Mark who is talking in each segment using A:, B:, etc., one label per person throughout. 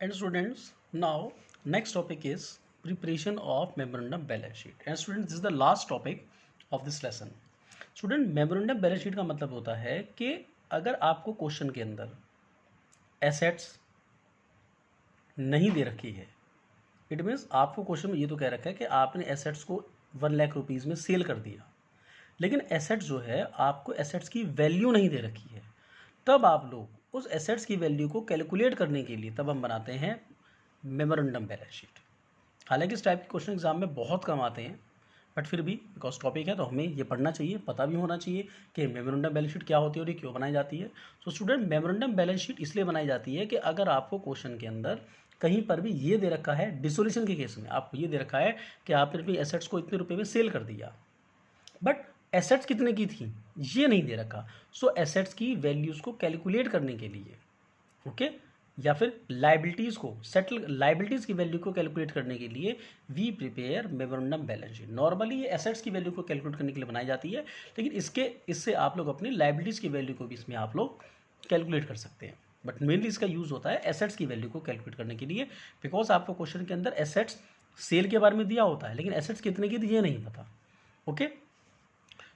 A: And students, now next topic is preparation of memorandum balance sheet. And students, this is the last topic of this lesson. Student, memorandum balance sheet का मतलब होता है कि अगर आपको question के अंदर एसेट्स नहीं दे रखी है, इट मीन्स आपको क्वेश्चन में ये तो कह रखा है कि आपने एसेट्स को 1 लाख रुपीज़ में सेल कर दिया, लेकिन एसेट्स जो है आपको एसेट्स की वैल्यू नहीं दे रखी है, तब आप लोग उस एसेट्स की वैल्यू को कैलकुलेट करने के लिए तब हम बनाते हैं मेमोरेंडम बैलेंस शीट। हालांकि इस टाइप के क्वेश्चन एग्जाम में बहुत कम आते हैं, बट फिर भी बिकॉज टॉपिक है तो हमें ये पढ़ना चाहिए, पता भी होना चाहिए कि मेमोरेंडम बैलेंस शीट क्या होती है और ये क्यों बनाई जाती है। So student, memorandum balance sheet इसलिए बनाई जाती है कि अगर आपको क्वेश्चन के अंदर कहीं पर भी ये दे रखा है, डिसोल्यूशन के केस में आपको ये दे रखा है कि आपने अपनी एसेट्स को इतने रुपए में सेल कर दिया, बट एसेट्स कितने की थी ये नहीं दे रखा। सो एसेट्स की वैल्यूज़ को कैलकुलेट करने के लिए, ओके, या फिर लाइबिलिटीज़ को सेटल, लाइबिलिटीज़ की वैल्यू को कैलकुलेट करने के लिए we prepare memorandum balance sheet. Normally ये एसेट्स की वैल्यू को कैलकुलेट करने के लिए बनाई जाती है, लेकिन इससे आप लोग अपनी लाइबिलिटीज़ की वैल्यू को भी इसमें आप लोग कैलकुलेट कर सकते हैं, बट मेनली इसका यूज़ होता है एसेट्स की वैल्यू को कैलकुलेट करने के लिए, बिकॉज आपको क्वेश्चन के अंदर एसेट्स सेल के बारे में दिया होता है, लेकिन एसेट्स कितने की थी ये नहीं पता। ओके,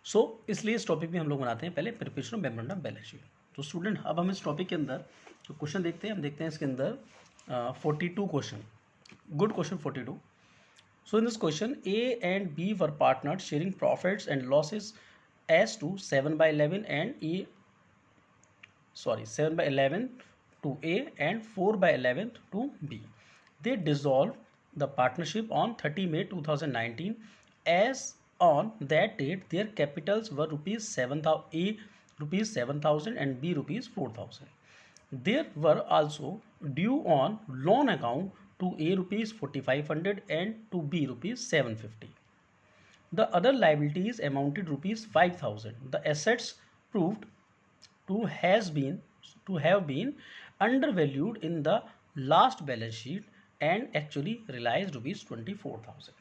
A: सो इसलिए इस टॉपिक में हम लोग बनाते हैं पहले preparation of memorandum balance sheet. तो स्टूडेंट, अब हम इस टॉपिक के अंदर जो क्वेश्चन देखते हैं, हम देखते हैं इसके अंदर 42 question, good question 42। So in this question A and B were partners sharing profits and losses as to 7/11 and A 7/11 to A and 4/11 to B. They dissolved the partnership on 30 May 2019. As on that date, their capitals were A rupees 7,000 and B rupees 4,000. There were also due on loan account to A rupees 4,500 and to B rupees 750. The other liabilities amounted rupees 5,000. The assets proved to have been undervalued in the last balance sheet and actually realized rupees 24,000.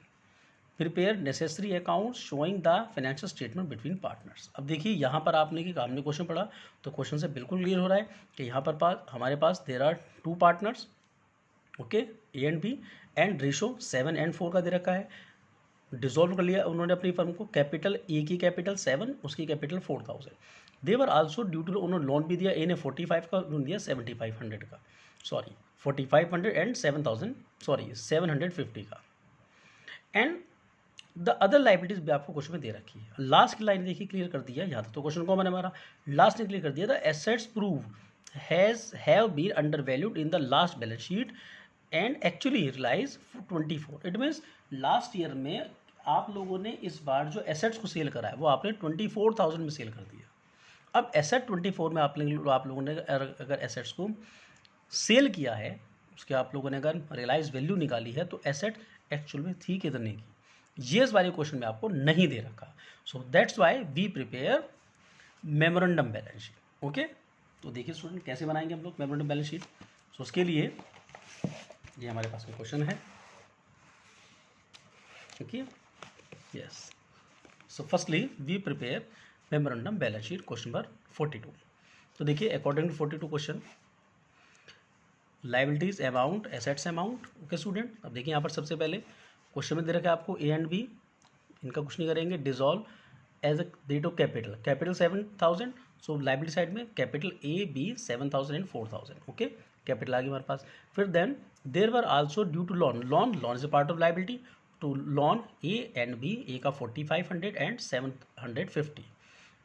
A: Prepare necessary accounts showing the financial statement between partners. अब देखिए यहाँ पर आपने question पढ़ा तो question से बिल्कुल clear हो रहा है कि यहाँ पर हमारे पास there are 2 partners, okay, A and B, and ratio 7 and 4 का दे रखा है। डिसॉल्व कर लिया उन्होंने अपनी फर्म को, कैपिटल ए की कैपिटल 7, उसकी capital 4,000। They were also due to, उन्होंने लोन भी दिया, ए ने 45 का, उन्होंने दिया 7,500 का, सॉरी 4,500 एंड 7,000, सॉरी 750 का। एंड द अदर लाइबिलिटीज भी आपको क्वेश्चन में दे रखी है। लास्ट की लाइन देखिए क्लियर कर दिया, यहाँ तक तो क्वेश्चन को मैंने हमारा लास्ट ने क्लियर कर दिया था, assets prove have been undervalued in the last balance sheet and actually realise 24। It means last year में आप लोगों ने इस बार जो एसेट्स को सेल करा है वो आपने 24,000 में सेल कर दिया। अब एसेट 24 में आप लोगों ने अगर एसेट्स को सेल किया है, उसके आप लोगों ने अगर रियलाइज वैल्यू निकाली है, तो एसेट एक्चुअल में थी कितने की, ये इस वाले क्वेश्चन में आपको नहीं दे रखा। So that's why we prepare memorandum balance sheet. Okay, तो देखिए स्टूडेंट कैसे बनाएंगे हम लोग मेमोरेंडम बैलेंस शीट। सो उसके लिए ये हमारे पास में क्वेश्चन है, okay, yes. So firstly we prepare memorandum balance sheet, question number 42। तो देखिए according to 42 question, liabilities amount, assets amount, okay student. अब देखिए यहाँ पर सबसे पहले क्वेश्चन में दे रखा है आपको ए एंड बी, इनका कुछ नहीं करेंगे, dissolve as a rate of capital 7,000। So liability side में capital A B 7,000 and 4,000, okay, capital आ गई हमारे पास। फिर then there were also due to loan is a part of liability, to loan A and B, A का 4,500 and 750,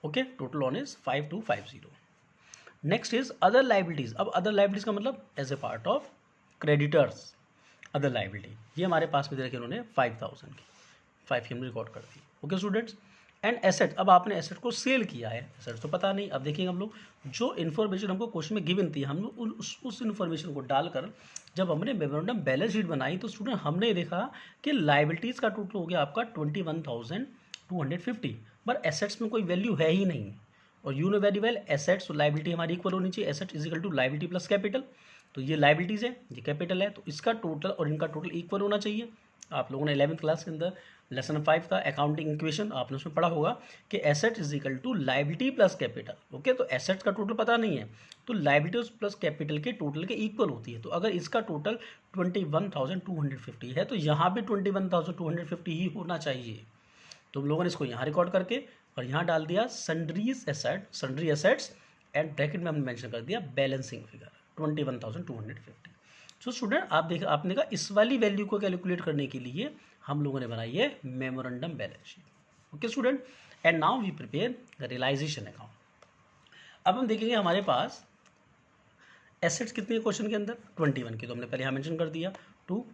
A: okay, total loan is 5,250। Next is other liabilities. अब other liabilities का मतलब as a part of creditors other liability, ये हमारे पास में दे रखे उन्होंने 5,000 की, 5 की हमने रिकॉर्ड कर दी, ओके स्टूडेंट्स। एंड एसेट, अब आपने एसेट को सेल किया है, एसेट तो पता नहीं। अब देखिए हम लोग जो इन्फॉर्मेशन हमको क्वेश्चन में गिवन थी, हम लोग उस इन्फॉर्मेशन को डालकर जब हमने मेमोरेंडम बैलेंस शीट बनाई तो स्टूडेंट हमने देखा कि लाइबिलिटीज़ का टोटल हो गया आपका 21,250, पर एसेट्स में कोई वैल्यू है ही नहीं। और you know very well assets और लाइबिलिटी हमारी इक्वल होनी चाहिए, asset is equal to liability plus capital. तो ये लाइबिलिटीज़ है, ये कैपिटल है, तो इसका टोटल और इनका टोटल इक्वल होना चाहिए। आप लोगों ने 11th क्लास के अंदर लेसन 5 का अकाउंटिंग इक्वेशन आपने उसमें पढ़ा होगा कि asset is equal to liability plus capital. Okay, तो एसेट्स का टोटल पता नहीं है तो लायबिलिटीज प्लस कैपिटल के टोटल के इक्वल होती है। तो अगर इसका टोटल 21,250 है तो यहाँ भी 21,250 ही होना चाहिए। तो हम लोगों ने इसको यहाँ रिकॉर्ड करके और यहाँ डाल दिया सन्ड्री एसेट्स एंड ब्रैकेट में हमने मेंशन कर दिया बैलेंसिंग फिगर 21,250। सो स्टूडेंट आप देखिए, आपने कहा इस वाली वैल्यू को कैलकुलेट करने के लिए हम लोगों ने बनाई है memorandum balance sheet. Okay student, and now we prepare the realisation account. अब हम देखेंगे हमारे पास एसेट्स कितनी है क्वेश्चन के अंदर 21 की, तो हमने पहले यहाँ मेंशन कर दिया टू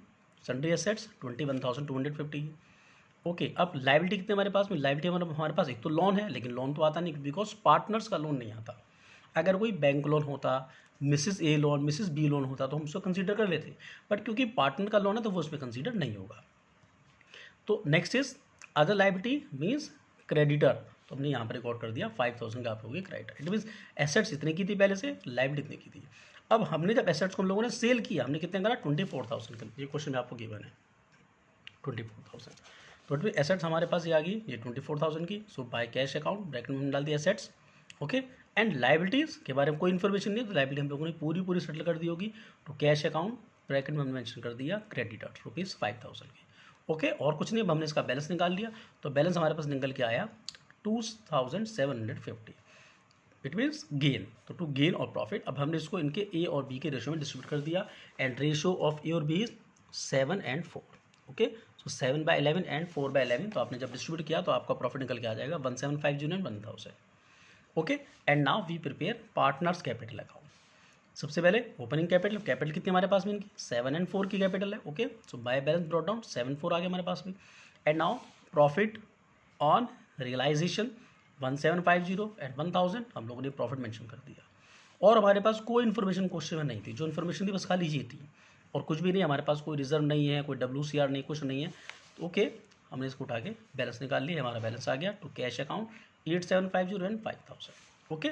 A: सन्ड्री एसेट्स 21,250। ओके, अब लायबिलिटी कितने हमारे पास में, लायबिलिटी हमारे पास एक तो लोन है, लेकिन लोन तो आता नहीं बिकॉज पार्टनर्स का लोन नहीं आता। अगर कोई बैंक लोन होता, मिसिस ए लोन, मिसिस बी लोन होता तो हम उसको कंसीडर कर लेते, बट क्योंकि पार्टनर का लोन है तो वो उसमें कंसीडर नहीं होगा। तो next is other liability means creditor, तो हमने यहाँ पर रिकॉर्ड कर दिया 5,000 का आप लोगों की क्रेडिटर। इट मीन्स एसेट्स इतने की थी पहले से, लायबिलिटी इतने की थी। अब हमने जब एसेट्स को हम लोगों ने सेल किया, हमने कितने करा 24,000 का, ये क्वेश्चन में आपको गिवन है 24,000। तो एसेट्स हमारे पास ये आ गई ये 24,000 की। सो बाय कैश अकाउंट ब्रैकेट में डाल दिया एसेट्स। ओके, एंड लायबिलिटीज़ के बारे में कोई इन्फॉर्मेशन नहीं है तो लायबिलिटी हम लोगों ने पूरी सेटल कर दी होगी। तो कैश अकाउंट ब्रैकेट में हमने मेंशन कर दिया क्रेडिटर ₹5,000 की। ओके, और कुछ नहीं, अब हमने इसका बैलेंस निकाल लिया तो बैलेंस हमारे पास निकल के आया 2,750। It means gain. तो टू गेन और प्रॉफिट, अब हमने इसको इनके ए और बी के रेशियो में डिस्ट्रीब्यूट कर दिया एंड रेशियो ऑफ ए और B is 7 and 4। Okay, so 7/11 and 4/11, तो आपने जब डिस्ट्रीब्यूट किया तो आपका प्रॉफिट निकल के आ जाएगा 1,750 and 1,000। Okay, and now we prepare partners capital account. सबसे पहले ओपनिंग कैपिटल कितनी हमारे पास में इनकी 7 and 4 की कैपिटल है। Okay, so by balance brought down 7/4 आ गया हमारे पास में। And now profit on realisation 1,750 and 1,000 हम लोगों ने प्रॉफिट मेंशन कर दिया। और हमारे पास कोई इन्फॉर्मेशन क्वेश्चन में नहीं थी, जो इन्फॉर्मेशन थी बस खाली ये थी और कुछ भी नहीं, हमारे पास कोई रिजर्व नहीं है, कोई WCR नहीं, कुछ नहीं है। तो ओके, हमने इसको उठा के बैलेंस निकाल लिया, हमारा बैलेंस आ गया to cash account 8,750 and 5,000। Okay,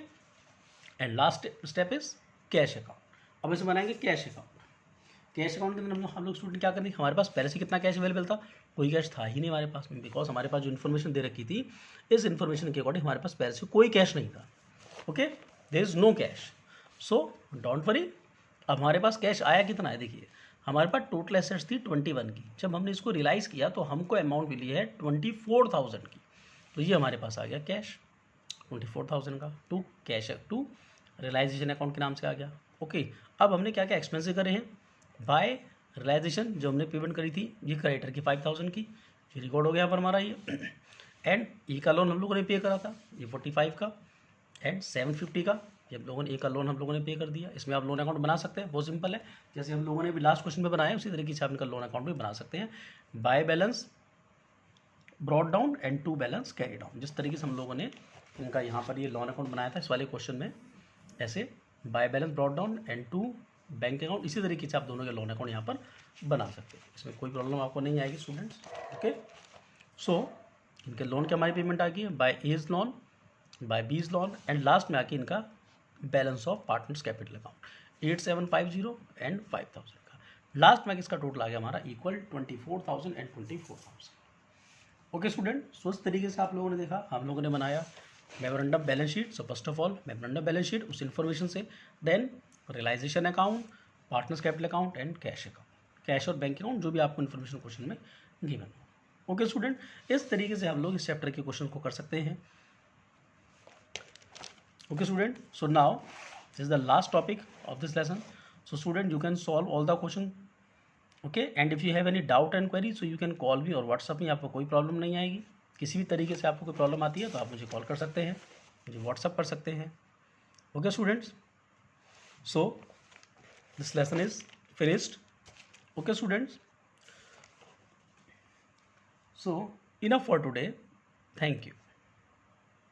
A: and last step is cash account. अब इसे बनाएंगे कैश अकाउंट। कैश अकाउंट के अंदर हम लोग स्टूडेंट क्या करेंगे, हमारे पास पहले से कितना कैश अवेलेबल था, कोई कैश था ही नहीं हमारे पास में, बिकॉज हमारे पास जो इन्फॉर्मेशन दे रखी थी इस इन्फॉर्मेशन के अकॉर्डिंग हमारे पास पहले से कोई कैश नहीं था। Okay, there is no cash, so don't worry. अब हमारे पास कैश आया कितना है, देखिए हमारे पास टोटल एसेट्स थी 21 की, जब हमने इसको रियलाइज़ किया तो हमको अमाउंट मिली है 24,000 की। तो ये हमारे पास आ गया कैश 24,000 का to cash to realisation account के नाम से आ गया। ओके, अब हमने क्या क्या एक्सपेंसेस करे हैं बाय रियलाइजेशन, जो हमने पेमेंट करी थी ये क्रेडिटर की 5,000 की, ये रिकॉर्ड हो गया पर हमारा ये। एंड ई का लोन हम लोगों ने पे करा था ये 45 का एंड 750 का, ये हम लोगों ने ए का लोन हम लोगों ने पे कर दिया। इसमें आप लोन अकाउंट बना सकते हैं, बहुत सिंपल है, जैसे हम लोगों ने भी लास्ट क्वेश्चन में बनाया उसी तरीके से आप इनका लोन अकाउंट भी बना सकते हैं। By balance brought down and to balance carry down, जिस तरीके से हम लोगों ने इनका यहाँ पर ये लोन अकाउंट बनाया था इस वाले क्वेश्चन में, ऐसे by balance brought down and to bank account, इसी तरीके से आप दोनों के लोन अकाउंट यहाँ पर बना सकते हैं, इसमें कोई प्रॉब्लम आपको नहीं आएगी स्टूडेंट्स। ओके, सो इनके लोन की हमारी पेमेंट आ गई है बाय एज लोन, बाय बीज लोन एंड लास्ट में आके इनका balance of partners capital account 8,750 and 5,000 का। लास्ट में इसका टोटल आ गया हमारा इक्वल 24,000 एंड 24,000। ओके स्टूडेंट, सो इस तरीके से आप लोगों ने देखा, हम लोगों ने बनाया memorandum balance sheet. So first of all memorandum balance sheet, उस इन्फॉर्मेशन से then realisation account, partners capital account and cash account, cash और बैंक अकाउंट, जो भी आपको इन्फॉर्मेशन क्वेश्चन में गिवन हो। ओके स्टूडेंट, इस तरीके से हम लोग इस चैप्टर के क्वेश्चन को कर सकते हैं। Okay student, so now this is the last topic of this lesson. So student, you can solve all the question. Okay, and if you have any doubt and query, so you can call me, और WhatsApp में आपको कोई problem नहीं आएगी, किसी भी तरीके से आपको कोई प्रॉब्लम आती है तो आप मुझे कॉल कर सकते हैं, मुझे WhatsApp कर सकते हैं। Okay students, so this lesson is finished. Okay students, so enough for today. Thank you.